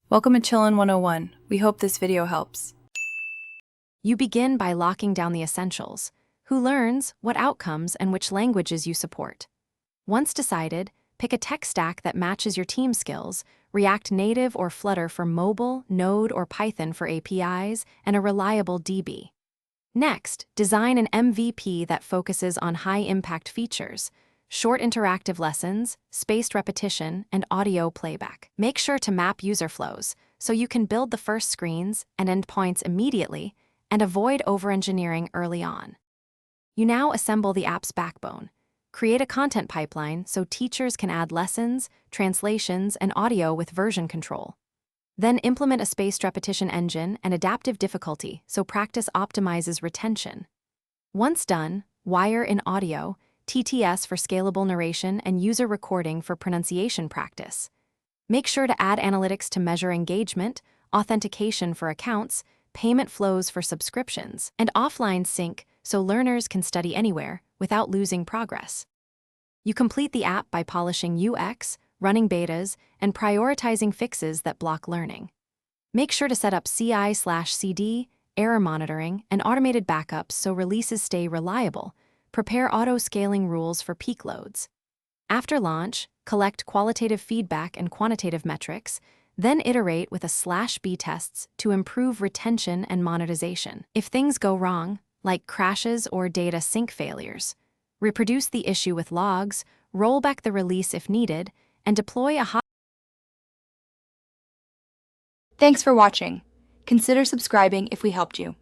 Welcome to Chillin' 101. We hope this video helps. You begin by locking down the essentials. Who learns, what outcomes, and which languages you support. Once decided, pick a tech stack that matches your team skills, React Native or Flutter for mobile, Node or Python for APIs, and a reliable DB. Next, design an MVP that focuses on high-impact features, short interactive lessons, spaced repetition, and audio playback. Make sure to map user flows so you can build the first screens and endpoints immediately and avoid over-engineering early on. You now assemble the app's backbone. Create a content pipeline so teachers can add lessons, translations, and audio with version control. Then implement a spaced repetition engine and adaptive difficulty so practice optimizes retention. Once done, wire in audio, TTS for scalable narration, and user recording for pronunciation practice. Make sure to add analytics to measure engagement, authentication for accounts, payment flows for subscriptions, and offline sync so learners can study anywhere without losing progress. You complete the app by polishing UX, running betas, and prioritizing fixes that block learning. Make sure to set up CI/CD, error monitoring, and automated backups so releases stay reliable. Prepare auto-scaling rules for peak loads. After launch, collect qualitative feedback and quantitative metrics, then iterate with /B tests to improve retention and monetization. If things go wrong, like crashes or data sync failures, reproduce the issue with logs, roll back the release if needed, and deploy a Thanks for watching. Consider subscribing if we helped you.